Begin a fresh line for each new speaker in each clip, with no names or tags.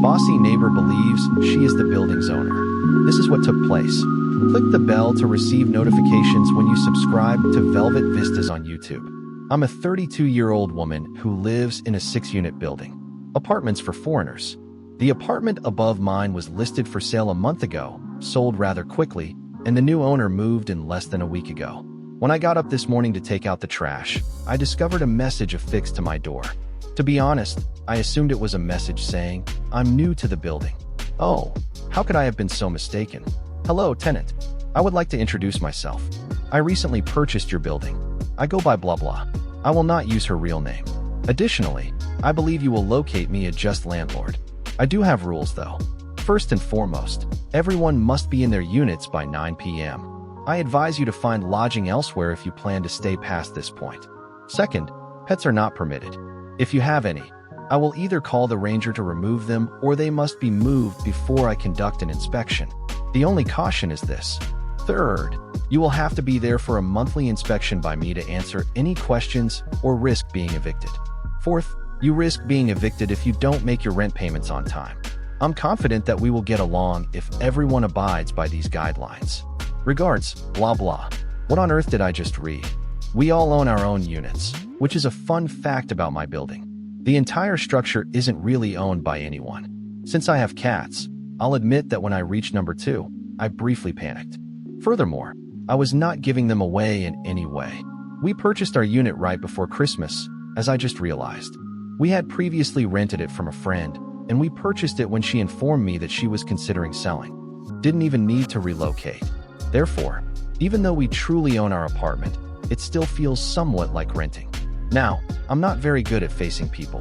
Bossy neighbor believes she is the building's owner. This is what took place. Click the bell to receive notifications when you subscribe to Velvet Vistas on YouTube. I'm a 32-year-old woman who lives in a 6-unit building. Apartments for foreigners. The apartment above mine was listed for sale a month ago, sold rather quickly, and the new owner moved in less than a week ago. When I got up this morning to take out the trash, I discovered a message affixed to my door. To be honest, I assumed it was a message saying, "I'm new to the building." Oh, how could I have been so mistaken? Hello, tenant. I would like to introduce myself. I recently purchased your building. I go by blah blah. I will not use her real name. Additionally, I believe you will locate me a just landlord. I do have rules though. First and foremost, everyone must be in their units by 9 p.m. I advise you to find lodging elsewhere if you plan to stay past this point. Second, pets are not permitted. If you have any, I will either call the ranger to remove them or they must be moved before I conduct an inspection. The only caution is this. Third, you will have to be there for a monthly inspection by me to answer any questions or risk being evicted. Fourth, you risk being evicted if you don't make your rent payments on time. I'm confident that we will get along if everyone abides by these guidelines. Regards, blah blah. What on earth did I just read? We all own our own units, which is a fun fact about my building. The entire structure isn't really owned by anyone. Since I have cats, I'll admit that when I reached number 2, I briefly panicked. Furthermore, I was not giving them away in any way. We purchased our unit right before Christmas, as I just realized. We had previously rented it from a friend, and we purchased it when she informed me that she was considering selling. Didn't even need to relocate. Therefore, even though we truly own our apartment, it still feels somewhat like renting. Now, I'm not very good at facing people.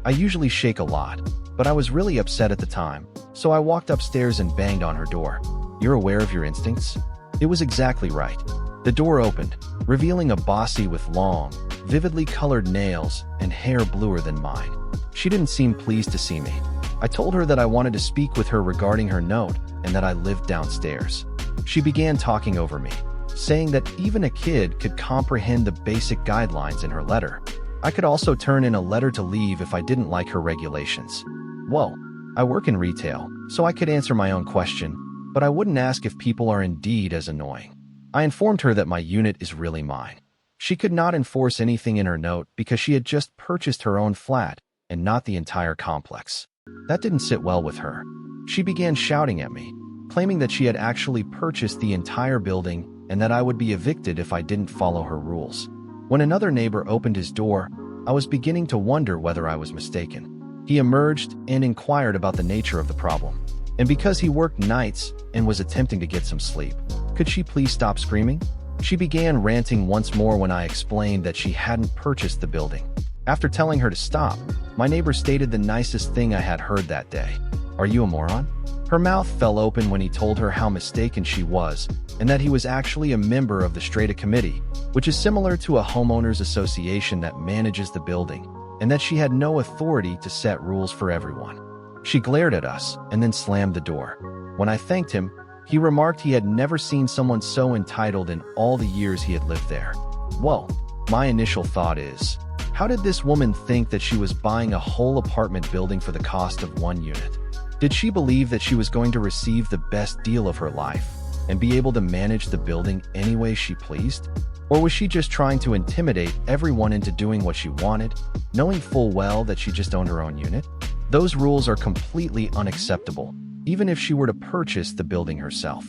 I usually shake a lot, but I was really upset at the time, so I walked upstairs and banged on her door. You're aware of your instincts? It was exactly right. The door opened, revealing a bossy with long, vividly colored nails and hair bluer than mine. She didn't seem pleased to see me. I told her that I wanted to speak with her regarding her note and that I lived downstairs. She began talking over me, saying that even a kid could comprehend the basic guidelines in her letter. I could also turn in a letter to leave if I didn't like her regulations. Well, I work in retail, so I could answer my own question, but I wouldn't ask if people are indeed as annoying. I informed her that my unit is really mine. She could not enforce anything in her note because she had just purchased her own flat and not the entire complex. That didn't sit well with her. She began shouting at me, claiming that she had actually purchased the entire building and that I would be evicted if I didn't follow her rules. When another neighbor opened his door, I was beginning to wonder whether I was mistaken. He emerged and inquired about the nature of the problem. And because he worked nights and was attempting to get some sleep, could she please stop screaming? She began ranting once more when I explained that she hadn't purchased the building. After telling her to stop, my neighbor stated the nicest thing I had heard that day. "Are you a moron?" Her mouth fell open when he told her how mistaken she was and that he was actually a member of the Strata Committee, which is similar to a homeowners association that manages the building, and that she had no authority to set rules for everyone. She glared at us and then slammed the door. When I thanked him, he remarked he had never seen someone so entitled in all the years he had lived there. Well, my initial thought is, how did this woman think that she was buying a whole apartment building for the cost of one unit? Did she believe that she was going to receive the best deal of her life and be able to manage the building any way she pleased? Or was she just trying to intimidate everyone into doing what she wanted, knowing full well that she just owned her own unit? Those rules are completely unacceptable, even if she were to purchase the building herself.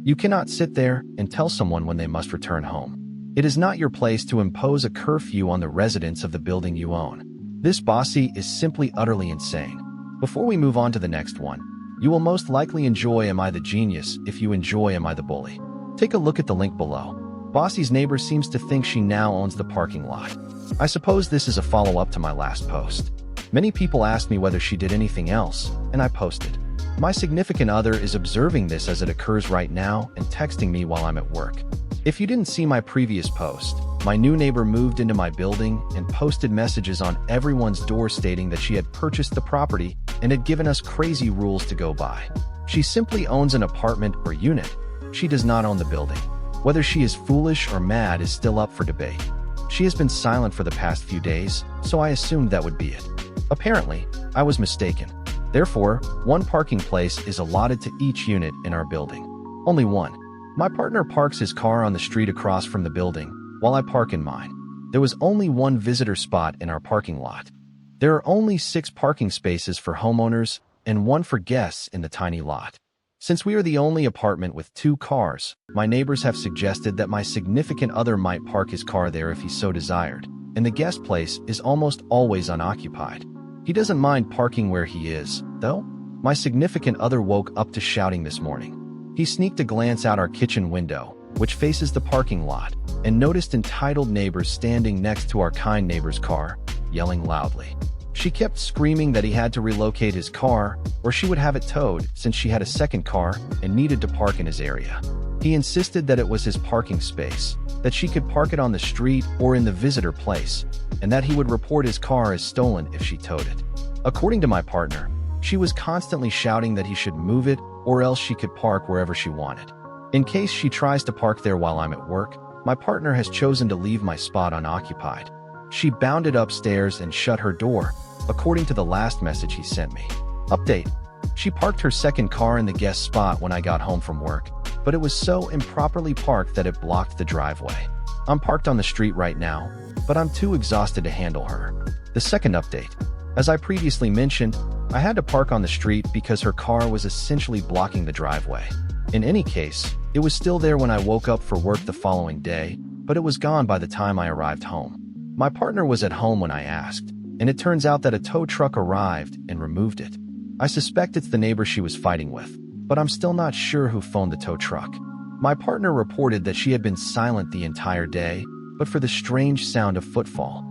You cannot sit there and tell someone when they must return home. It is not your place to impose a curfew on the residents of the building you own. This bossy is simply utterly insane. Before we move on to the next one, you will most likely enjoy Am I the Genius if you enjoy Am I the Bully. Take a look at the link below. Bossy's neighbor seems to think she now owns the parking lot. I suppose this is a follow-up to my last post. Many people asked me whether she did anything else, and I posted. My significant other is observing this as it occurs right now and texting me while I'm at work. If you didn't see my previous post, my new neighbor moved into my building and posted messages on everyone's door stating that she had purchased the property and had given us crazy rules to go by. She simply owns an apartment or unit. She does not own the building. Whether she is foolish or mad is still up for debate. She has been silent for the past few days, so I assumed that would be it. Apparently, I was mistaken. Therefore, one parking place is allotted to each unit in our building. Only one. My partner parks his car on the street across from the building, while I park in mine. There was only one visitor spot in our parking lot. There are only 6 parking spaces for homeowners and 1 for guests in the tiny lot. Since we are the only apartment with 2 cars, my neighbors have suggested that my significant other might park his car there if he so desired, and the guest place is almost always unoccupied. He doesn't mind parking where he is, though. My significant other woke up to shouting this morning. He sneaked a glance out our kitchen window, which faces the parking lot, and noticed entitled neighbors standing next to our kind neighbor's car, yelling loudly. She kept screaming that he had to relocate his car, or she would have it towed since she had a second car and needed to park in his area. He insisted that it was his parking space, that she could park it on the street or in the visitor place, and that he would report his car as stolen if she towed it. According to my partner, she was constantly shouting that he should move it or else she could park wherever she wanted. In case she tries to park there while I'm at work, my partner has chosen to leave my spot unoccupied. She bounded upstairs and shut her door, according to the last message he sent me. Update. She parked her second car in the guest spot when I got home from work, but it was so improperly parked that it blocked the driveway. I'm parked on the street right now, but I'm too exhausted to handle her. The second update. As I previously mentioned, I had to park on the street because her car was essentially blocking the driveway. In any case, it was still there when I woke up for work the following day, but it was gone by the time I arrived home. My partner was at home when I asked, and it turns out that a tow truck arrived and removed it. I suspect it's the neighbor she was fighting with, but I'm still not sure who phoned the tow truck. My partner reported that she had been silent the entire day, but for the strange sound of footfall.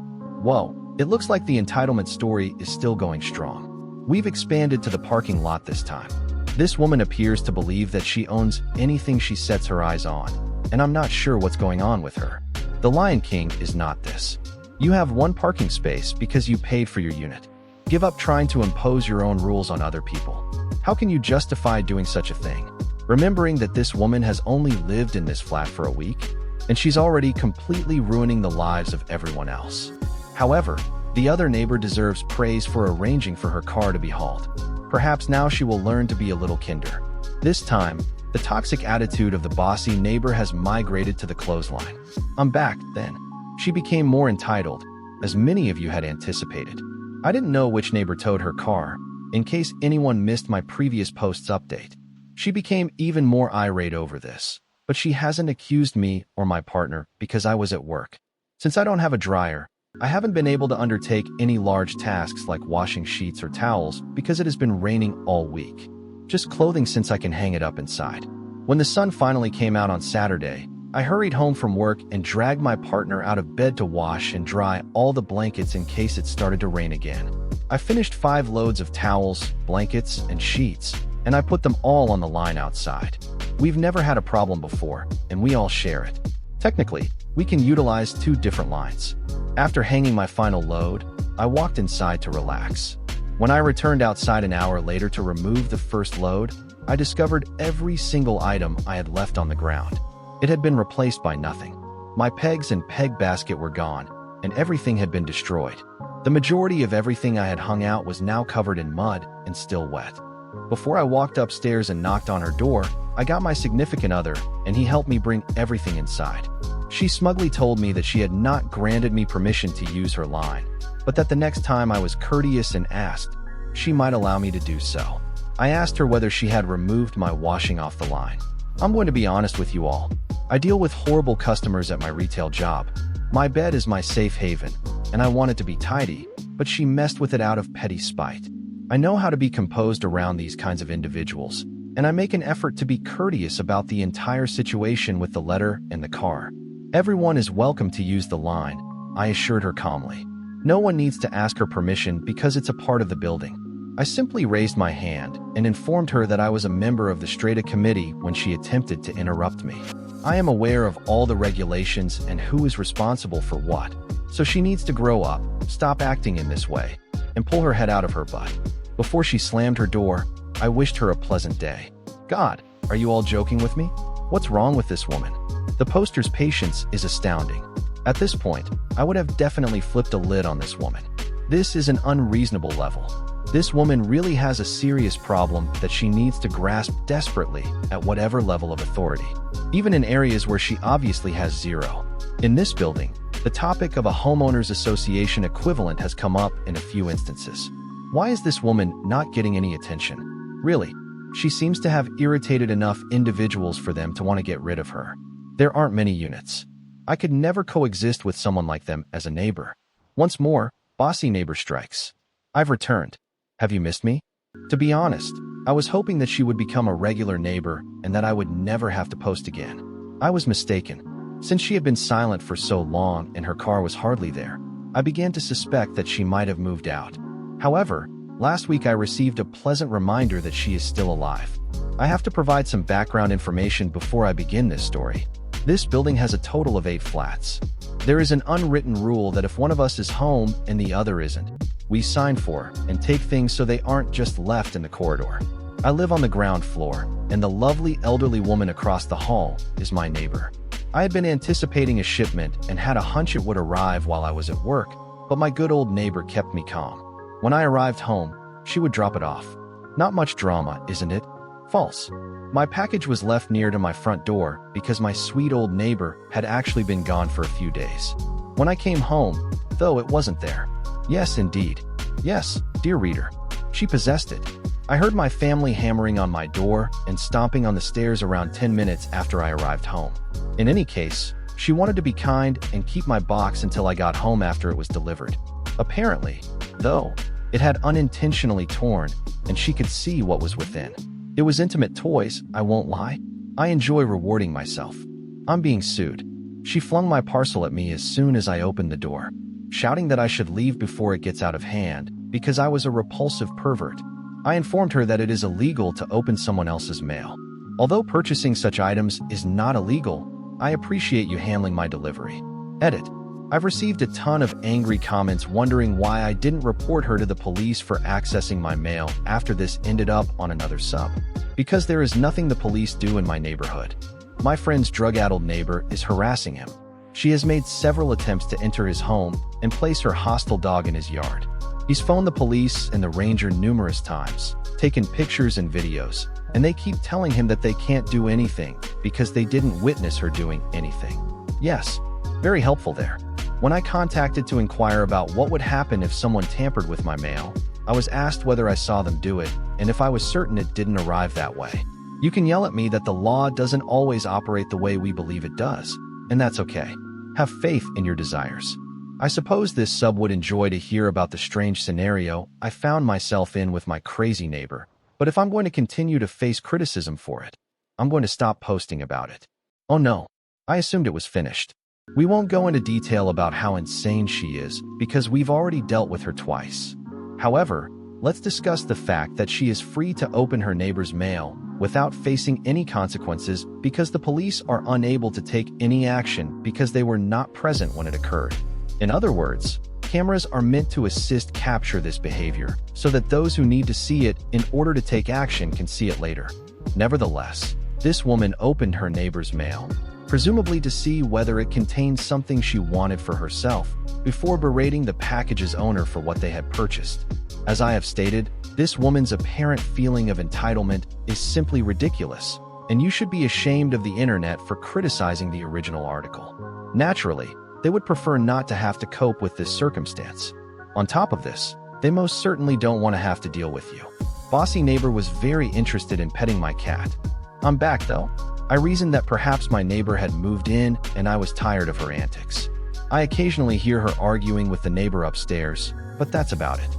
Whoa, it looks like the entitlement story is still going strong. We've expanded to the parking lot this time. This woman appears to believe that she owns anything she sets her eyes on, and I'm not sure what's going on with her. The Lion King is not this. You have one parking space because you paid for your unit. Give up trying to impose your own rules on other people. How can you justify doing such a thing? Remembering that this woman has only lived in this flat for a week, and she's already completely ruining the lives of everyone else. However, the other neighbor deserves praise for arranging for her car to be hauled. Perhaps now she will learn to be a little kinder. This time, the toxic attitude of the bossy neighbor has migrated to the clothesline. I'm back, then. She became more entitled, as many of you had anticipated. I didn't know which neighbor towed her car, in case anyone missed my previous post's update. She became even more irate over this, but she hasn't accused me or my partner because I was at work. Since I don't have a dryer, I haven't been able to undertake any large tasks like washing sheets or towels because it has been raining all week. Just clothing since I can hang it up inside. When the sun finally came out on Saturday, I hurried home from work and dragged my partner out of bed to wash and dry all the blankets in case it started to rain again. I finished 5 loads of towels, blankets, and sheets, and I put them all on the line outside. We've never had a problem before, and we all share it. Technically, we can utilize 2 different lines. After hanging my final load, I walked inside to relax. When I returned outside an hour later to remove the first load, I discovered every single item I had left on the ground. It had been replaced by nothing. My pegs and peg basket were gone, and everything had been destroyed. The majority of everything I had hung out was now covered in mud and still wet. Before I walked upstairs and knocked on her door, I got my significant other, and he helped me bring everything inside. She smugly told me that she had not granted me permission to use her line, but that the next time I was courteous and asked, she might allow me to do so. I asked her whether she had removed my washing off the line. I'm going to be honest with you all. I deal with horrible customers at my retail job. My bed is my safe haven, and I want it to be tidy, but she messed with it out of petty spite. I know how to be composed around these kinds of individuals, and I make an effort to be courteous about the entire situation with the letter and the car. Everyone is welcome to use the line, I assured her calmly. No one needs to ask her permission because it's a part of the building. I simply raised my hand and informed her that I was a member of the Strata committee when she attempted to interrupt me. I am aware of all the regulations and who is responsible for what, so she needs to grow up, stop acting in this way, and pull her head out of her butt. Before she slammed her door, I wished her a pleasant day. God, are you all joking with me? What's wrong with this woman? The poster's patience is astounding. At this point, I would have definitely flipped a lid on this woman. This is an unreasonable level. This woman really has a serious problem that she needs to grasp desperately at whatever level of authority, even in areas where she obviously has zero. In this building, the topic of a homeowners association equivalent has come up in a few instances. Why is this woman not getting any attention? Really, she seems to have irritated enough individuals for them to want to get rid of her. There aren't many units. I could never coexist with someone like them as a neighbor. Once more, bossy neighbor strikes. I've returned. Have you missed me? To be honest, I was hoping that she would become a regular neighbor and that I would never have to post again. I was mistaken. Since she had been silent for so long and her car was hardly there, I began to suspect that she might have moved out. However, last week I received a pleasant reminder that she is still alive. I have to provide some background information before I begin this story. This building has a total of 8 flats. There is an unwritten rule that if one of us is home and the other isn't, we sign for and take things so they aren't just left in the corridor. I live on the ground floor, and the lovely elderly woman across the hall is my neighbor. I had been anticipating a shipment and had a hunch it would arrive while I was at work, but my good old neighbor kept me calm. When I arrived home, she would drop it off. Not much drama, isn't it? False. My package was left near to my front door because my sweet old neighbor had actually been gone for a few days. When I came home, though, it wasn't there. Yes, indeed. Yes, dear reader. She possessed it. I heard my family hammering on my door and stomping on the stairs around 10 minutes after I arrived home. In any case, she wanted to be kind and keep my box until I got home after it was delivered. Apparently, though, it had unintentionally torn, and she could see what was within. It was intimate toys, I won't lie. I enjoy rewarding myself. I'm being sued. She flung my parcel at me as soon as I opened the door, shouting that I should leave before it gets out of hand because I was a repulsive pervert. I informed her that it is illegal to open someone else's mail. Although purchasing such items is not illegal, I appreciate you handling my delivery. Edit. I've received a ton of angry comments wondering why I didn't report her to the police for accessing my mail after this ended up on another sub. Because there is nothing the police do in my neighborhood. My friend's drug-addled neighbor is harassing him. She has made several attempts to enter his home and place her hostile dog in his yard. He's phoned the police and the ranger numerous times, taken pictures and videos, and they keep telling him that they can't do anything because they didn't witness her doing anything. Yes, very helpful there. When I contacted to inquire about what would happen if someone tampered with my mail, I was asked whether I saw them do it and if I was certain it didn't arrive that way. You can yell at me that the law doesn't always operate the way we believe it does, and that's okay. Have faith in your desires. I suppose this sub would enjoy to hear about the strange scenario I found myself in with my crazy neighbor, but if I'm going to continue to face criticism for it, I'm going to stop posting about it. Oh no, I assumed it was finished. We won't go into detail about how insane she is because we've already dealt with her twice. However, let's discuss the fact that she is free to open her neighbor's mail without facing any consequences because the police are unable to take any action because they were not present when it occurred. In other words, cameras are meant to assist capture this behavior so that those who need to see it in order to take action can see it later. Nevertheless, this woman opened her neighbor's mail, presumably to see whether it contained something she wanted for herself, before berating the package's owner for what they had purchased. As I have stated, this woman's apparent feeling of entitlement is simply ridiculous, and you should be ashamed of the internet for criticizing the original article. Naturally, they would prefer not to have to cope with this circumstance. On top of this, they most certainly don't want to have to deal with you. Bossy neighbor was very interested in petting my cat. I'm back though. I reasoned that perhaps my neighbor had moved in and I was tired of her antics. I occasionally hear her arguing with the neighbor upstairs, but that's about it.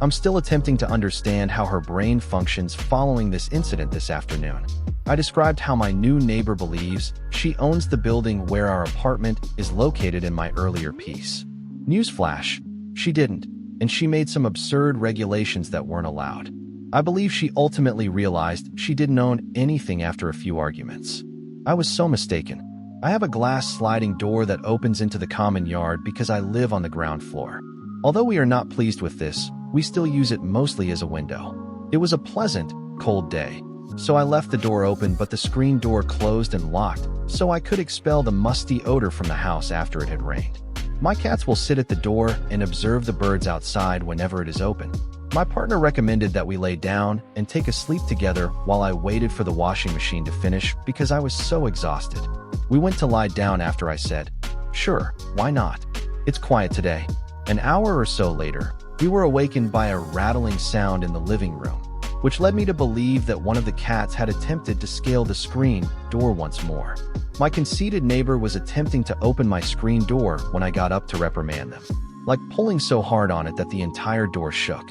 I'm still attempting to understand how her brain functions following this incident this afternoon. I described how my new neighbor believes she owns the building where our apartment is located in my earlier piece. Newsflash, she didn't, and she made some absurd regulations that weren't allowed. I believe she ultimately realized she didn't own anything after a few arguments. I was so mistaken. I have a glass sliding door that opens into the common yard because I live on the ground floor. Although we are not pleased with this, we still use it mostly as a window. It was a pleasant, cold day, so I left the door open but the screen door closed and locked so I could expel the musty odor from the house after it had rained. My cats will sit at the door and observe the birds outside whenever it is open. My partner recommended that we lay down and take a sleep together while I waited for the washing machine to finish because I was so exhausted. We went to lie down after I said, "Sure, why not? It's quiet today." An hour or so later, we were awakened by a rattling sound in the living room, which led me to believe that one of the cats had attempted to scale the screen door once more. My conceited neighbor was attempting to open my screen door when I got up to reprimand them, like pulling so hard on it that the entire door shook.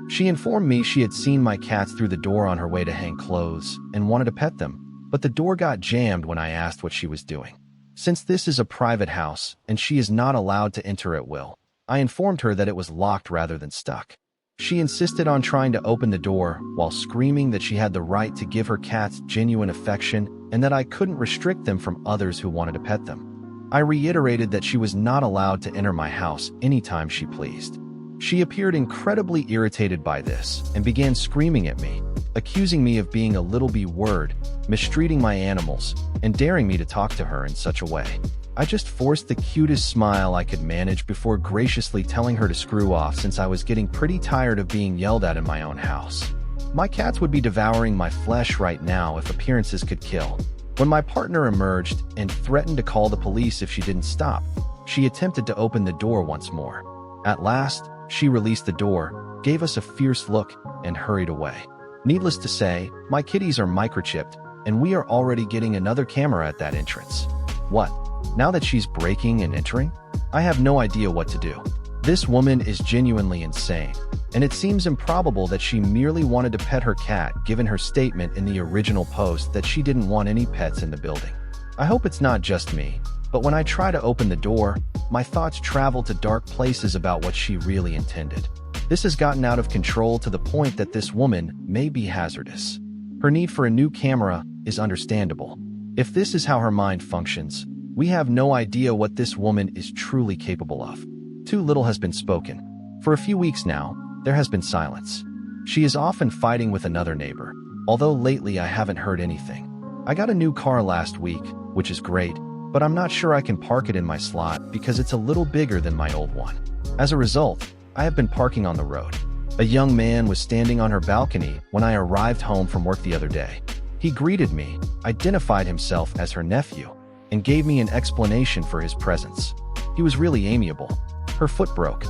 She informed me she had seen my cats through the door on her way to hang clothes and wanted to pet them, but the door got jammed when I asked what she was doing. Since this is a private house and she is not allowed to enter at will, I informed her that it was locked rather than stuck. She insisted on trying to open the door while screaming that she had the right to give her cats genuine affection and that I couldn't restrict them from others who wanted to pet them. I reiterated that she was not allowed to enter my house anytime she pleased. She appeared incredibly irritated by this and began screaming at me, accusing me of being a little B-word, mistreating my animals, and daring me to talk to her in such a way. I just forced the cutest smile I could manage before graciously telling her to screw off since I was getting pretty tired of being yelled at in my own house. My cats would be devouring my flesh right now if appearances could kill. When my partner emerged and threatened to call the police if she didn't stop, she attempted to open the door once more. At last, she released the door, gave us a fierce look, and hurried away. Needless to say, my kitties are microchipped, and we are already getting another camera at that entrance. What? Now that she's breaking and entering? I have no idea what to do. This woman is genuinely insane, and it seems improbable that she merely wanted to pet her cat given her statement in the original post that she didn't want any pets in the building. I hope it's not just me, but when I try to open the door, my thoughts travel to dark places about what she really intended. This has gotten out of control to the point that this woman may be hazardous. Her need for a new camera is understandable. If this is how her mind functions, we have no idea what this woman is truly capable of. Too little has been spoken. For a few weeks now, there has been silence. She is often fighting with another neighbor, although lately I haven't heard anything. I got a new car last week, which is great, but I'm not sure I can park it in my slot because it's a little bigger than my old one. As a result, I have been parking on the road. A young man was standing on her balcony when I arrived home from work the other day. He greeted me, identified himself as her nephew, and gave me an explanation for his presence. He was really amiable. Her foot broke.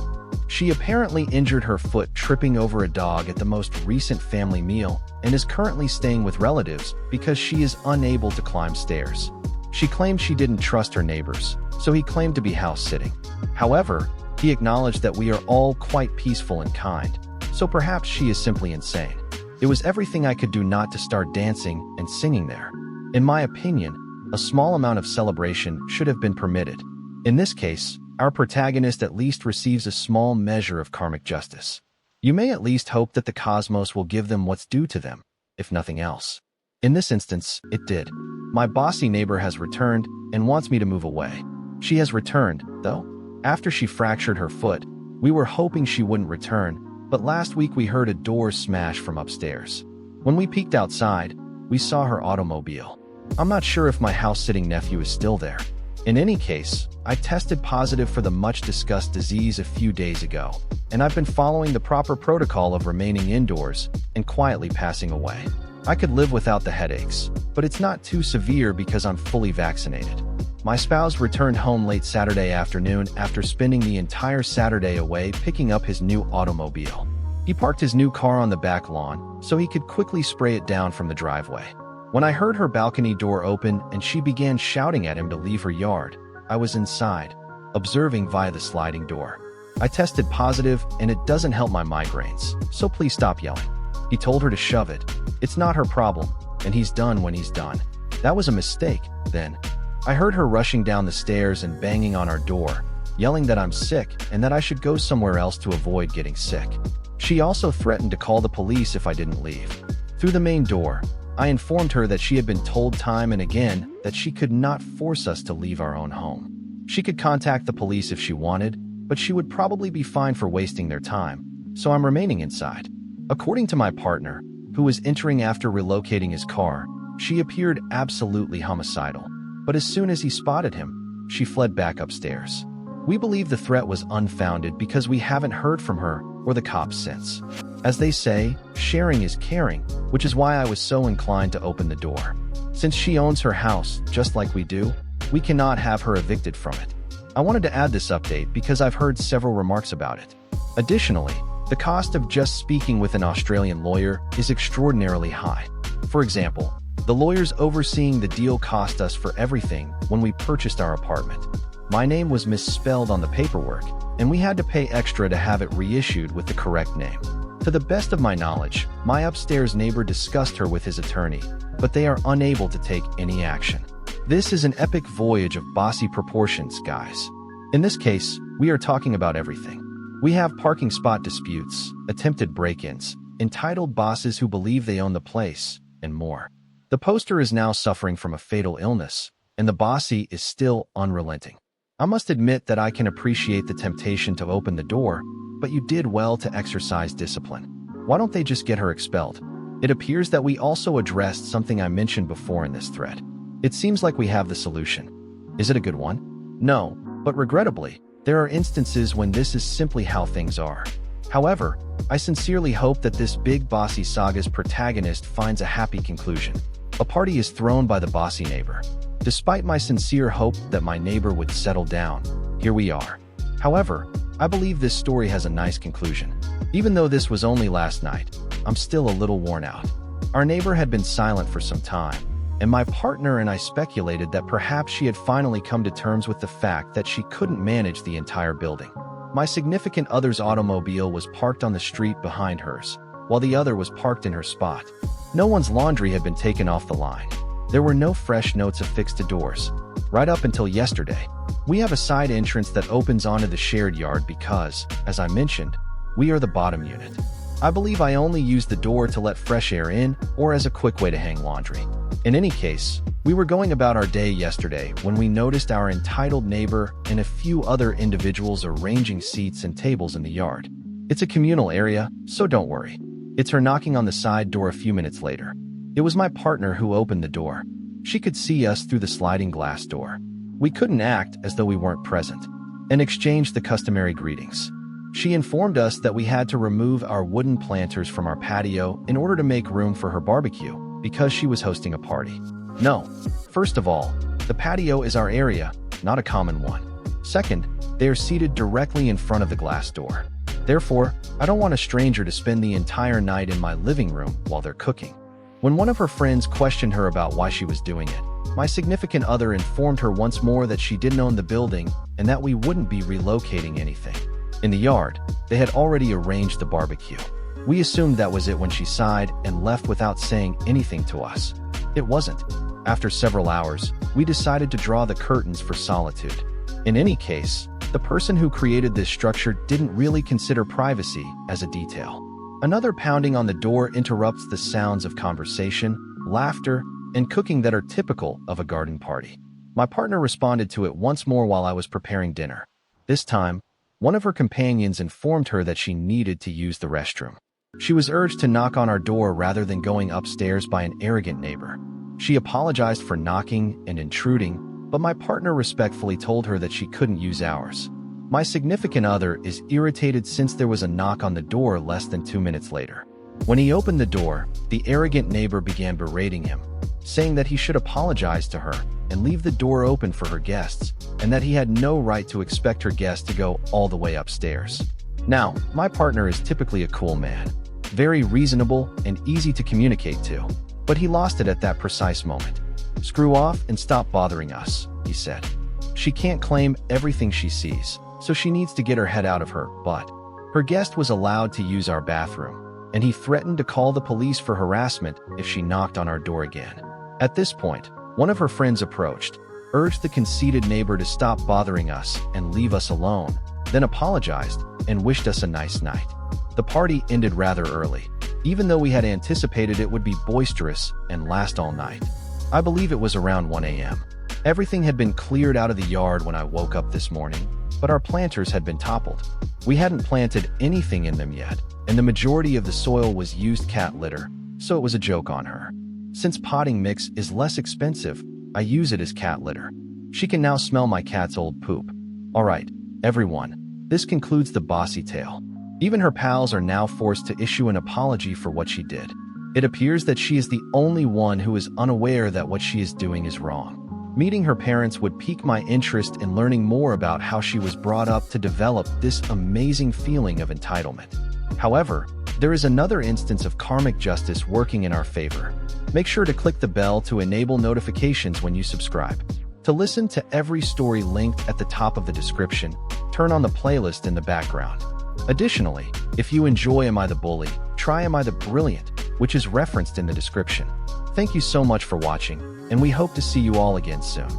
She apparently injured her foot tripping over a dog at the most recent family meal and is currently staying with relatives because she is unable to climb stairs. She claimed she didn't trust her neighbors, so he claimed to be house-sitting. However, he acknowledged that we are all quite peaceful and kind, so perhaps she is simply insane. It was everything I could do not to start dancing and singing there. In my opinion, a small amount of celebration should have been permitted. In this case, our protagonist at least receives a small measure of karmic justice. You may at least hope that the cosmos will give them what's due to them, if nothing else. In this instance, it did. My bossy neighbor has returned and wants me to move away. She has returned, though. After she fractured her foot, we were hoping she wouldn't return, but last week we heard a door smash from upstairs. When we peeked outside, we saw her automobile. I'm not sure if my house-sitting nephew is still there. In any case, I tested positive for the much-discussed disease a few days ago, and I've been following the proper protocol of remaining indoors and quietly passing away. I could live without the headaches, but it's not too severe because I'm fully vaccinated. My spouse returned home late Saturday afternoon after spending the entire Saturday away picking up his new automobile. He parked his new car on the back lawn so he could quickly spray it down from the driveway. When I heard her balcony door open and she began shouting at him to leave her yard, I was inside, observing via the sliding door. I tested positive and it doesn't help my migraines, so please stop yelling. He told her to shove it. It's not her problem, and he's done when he's done. That was a mistake, then. I heard her rushing down the stairs and banging on our door, yelling that I'm sick and that I should go somewhere else to avoid getting sick. She also threatened to call the police if I didn't leave. Through the main door, I informed her that she had been told time and again that she could not force us to leave our own home. She could contact the police if she wanted, but she would probably be fined for wasting their time, so I'm remaining inside. According to my partner, who was entering after relocating his car, she appeared absolutely homicidal, but as soon as he spotted him, she fled back upstairs. We believe the threat was unfounded because we haven't heard from her or the cops since. As they say, sharing is caring, which is why I was so inclined to open the door. Since she owns her house, just like we do, we cannot have her evicted from it. I wanted to add this update because I've heard several remarks about it. Additionally, the cost of just speaking with an Australian lawyer is extraordinarily high. For example, the lawyers overseeing the deal cost us for everything when we purchased our apartment. My name was misspelled on the paperwork, and we had to pay extra to have it reissued with the correct name. To the best of my knowledge, my upstairs neighbor discussed her with his attorney, but they are unable to take any action. This is an epic voyage of bossy proportions, guys. In this case, we are talking about everything. We have parking spot disputes, attempted break-ins, entitled bosses who believe they own the place, and more. The poster is now suffering from a fatal illness, and the bossy is still unrelenting. I must admit that I can appreciate the temptation to open the door, but you did well to exercise discipline. Why don't they just get her expelled? It appears that we also addressed something I mentioned before in this thread. It seems like we have the solution. Is it a good one? No, but regrettably, there are instances when this is simply how things are. However, I sincerely hope that this big bossy saga's protagonist finds a happy conclusion. A party is thrown by the bossy neighbor. Despite my sincere hope that my neighbor would settle down, here we are. However, I believe this story has a nice conclusion. Even though this was only last night, I'm still a little worn out. Our neighbor had been silent for some time, and my partner and I speculated that perhaps she had finally come to terms with the fact that she couldn't manage the entire building. My significant other's automobile was parked on the street behind hers, while the other was parked in her spot. No one's laundry had been taken off the line. There were no fresh notes affixed to doors. Right up until yesterday, we have a side entrance that opens onto the shared yard because, as I mentioned, we are the bottom unit. I believe I only used the door to let fresh air in or as a quick way to hang laundry. In any case, we were going about our day yesterday when we noticed our entitled neighbor and a few other individuals arranging seats and tables in the yard. It's a communal area, so don't worry. It's her knocking on the side door a few minutes later. It was my partner who opened the door. She could see us through the sliding glass door. We couldn't act as though we weren't present, and exchanged the customary greetings. She informed us that we had to remove our wooden planters from our patio in order to make room for her barbecue, because she was hosting a party. No. First of all, the patio is our area, not a common one. Second, they are seated directly in front of the glass door. Therefore, I don't want a stranger to spend the entire night in my living room while they're cooking. When one of her friends questioned her about why she was doing it, my significant other informed her once more that she didn't own the building and that we wouldn't be relocating anything. In the yard, they had already arranged the barbecue. We assumed that was it when she sighed and left without saying anything to us. It wasn't. After several hours, we decided to draw the curtains for solitude. In any case, the person who created this structure didn't really consider privacy as a detail. Another pounding on the door interrupts the sounds of conversation, laughter, and cooking that are typical of a garden party. My partner responded to it once more while I was preparing dinner. This time, one of her companions informed her that she needed to use the restroom. She was urged to knock on our door rather than going upstairs by an arrogant neighbor. She apologized for knocking and intruding, but my partner respectfully told her that she couldn't use ours. My significant other is irritated since there was a knock on the door less than 2 minutes later. When he opened the door, the arrogant neighbor began berating him, saying that he should apologize to her and leave the door open for her guests, and that he had no right to expect her guests to go all the way upstairs. Now, my partner is typically a cool man, very reasonable and easy to communicate to, but he lost it at that precise moment. "Screw off and stop bothering us," he said. She can't claim everything she sees, so she needs to get her head out of her butt. Her guest was allowed to use our bathroom, and he threatened to call the police for harassment if she knocked on our door again. At this point, one of her friends approached, urged the conceited neighbor to stop bothering us and leave us alone, then apologized and wished us a nice night. The party ended rather early, even though we had anticipated it would be boisterous and last all night. I believe it was around 1 a.m. Everything had been cleared out of the yard when I woke up this morning, but our planters had been toppled. We hadn't planted anything in them yet, and the majority of the soil was used cat litter, so it was a joke on her. Since potting mix is less expensive, I use it as cat litter. She can now smell my cat's old poop. Alright, everyone, this concludes the bossy tale. Even her pals are now forced to issue an apology for what she did. It appears that she is the only one who is unaware that what she is doing is wrong. Meeting her parents would pique my interest in learning more about how she was brought up to develop this amazing feeling of entitlement. However, there is another instance of karmic justice working in our favor. Make sure to click the bell to enable notifications when you subscribe. To listen to every story linked at the top of the description, turn on the playlist in the background. Additionally, if you enjoy Am I the Bully, try Am I the Brilliant, which is referenced in the description. Thank you so much for watching, and we hope to see you all again soon.